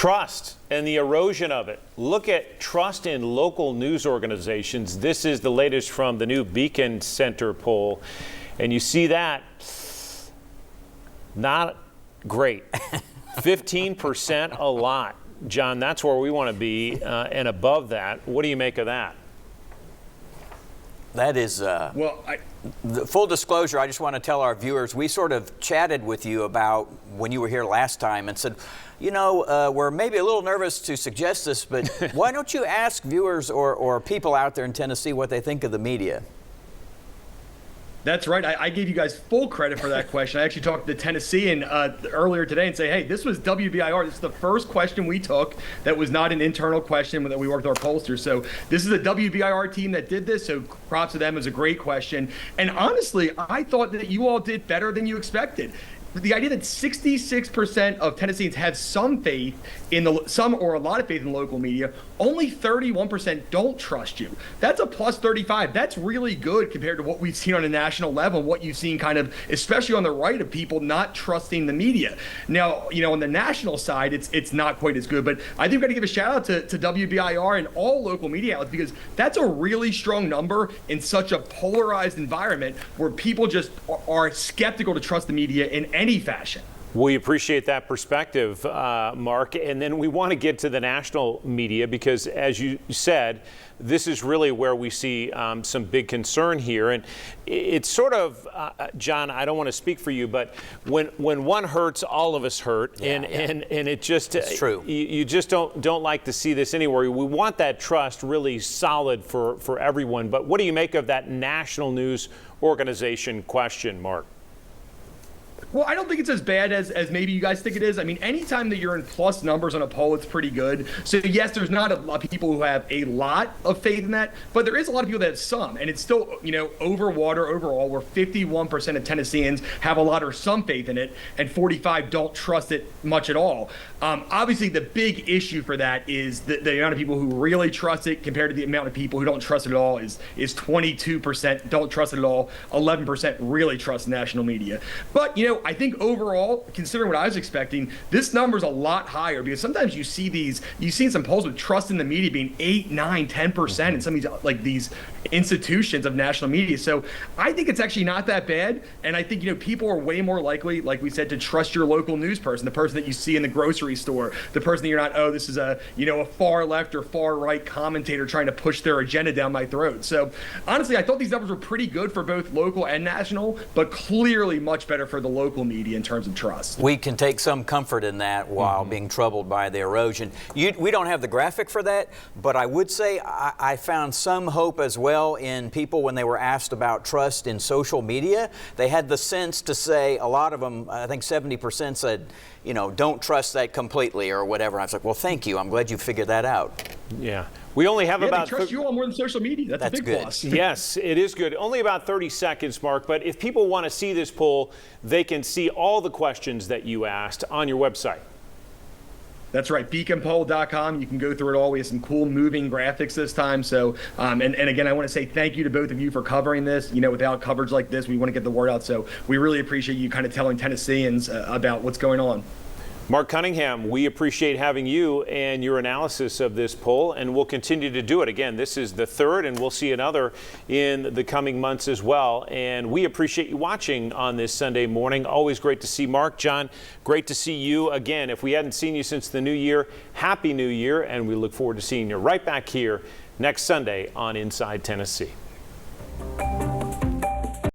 Trust and the erosion of it. Look at trust in local news organizations. This is the latest from the new Beacon Center poll. And you see that, not great. 15%, a lot. John, that's where we want to be, and above that. What do you make of that? That is, the full disclosure, I just want to tell our viewers, we sort of chatted with you about when you were here last time and said, you know, we're maybe a little nervous to suggest this, but why don't you ask viewers or people out there in Tennessee what they think of the media? That's right. I gave you guys full credit for that question. I actually talked to Tennessean earlier today and say, hey, this was WBIR. This is the first question we took that was not an internal question that we worked with our pollsters. So this is the WBIR team that did this. So props to them. It was a great question. And honestly, I thought that you all did better than you expected. The idea that 66% of Tennesseans have some faith in some or a lot of faith in local media, only 31% don't trust you. That's a plus 35. That's really good compared to what we've seen on a national level, what you've seen kind of, especially on the right, of people not trusting the media. Now, you know, on the national side, it's not quite as good, but I think we've got to give a shout out to WBIR and all local media outlets, because that's a really strong number in such a polarized environment where people just are skeptical to trust the media in any fashion. We appreciate that perspective, Mark. And then we want to get to the national media because, as you said, this is really where we see some big concern here. And it's sort of, John, I don't want to speak for you, but when one hurts, all of us hurt. And it just, it's true. You just don't like to see this anywhere. We want that trust really solid for everyone. But what do you make of that national news organization question, Mark? Well, I don't think it's as bad as maybe you guys think it is. I mean, anytime that you're in plus numbers on a poll, it's pretty good. So yes, there's not a lot of people who have a lot of faith in that, but there is a lot of people that have some, and it's still, you know, over water overall, where 51% of Tennesseans have a lot or some faith in it, and 45 don't trust it much at all. Obviously, the big issue for that is the amount of people who really trust it compared to the amount of people who don't trust it at all is 22% don't trust it at all, 11% really trust national media. But, you know, I think overall, considering what I was expecting, this number is a lot higher, because sometimes you see you've seen some polls with trust in the media being 8, 9, 10% in some of these, like, these institutions of national media. So I think it's actually not that bad. And I think, you know, people are way more likely, like we said, to trust your local news person, the person that you see in the grocery store, the person that you're not, oh, this is a far left or far right commentator trying to push their agenda down my throat. So honestly, I thought these numbers were pretty good for both local and national, but clearly much better for the local media in terms of trust. We can take some comfort in that while being troubled by the erosion. We don't have the graphic for that, but I would say I found some hope as well in people when they were asked about trust in social media. They had the sense to say, a lot of them, I think 70% said, you know, don't trust that completely or whatever. And I was like, well, thank you. I'm glad you figured that out. Yeah. We only have about... They trust you all more than social media. That's a big good. plus. Yes, it is good. Only about 30 seconds, Mark. But if people want to see this poll, they can see all the questions that you asked on your website. That's right, beaconpoll.com. You can go through it all. We have some cool moving graphics this time. So, and again, I want to say thank you to both of you for covering this. You know, without coverage like this, we want to get the word out. So we really appreciate you kind of telling Tennesseans about what's going on. Mark Cunningham, we appreciate having you and your analysis of this poll, and we'll continue to do it. Again, this is the third, and we'll see another in the coming months as well. And we appreciate you watching on this Sunday morning. Always great to see Mark. John, great to see you again. If we hadn't seen you since the new year, Happy New Year, and we look forward to seeing you right back here next Sunday on Inside Tennessee.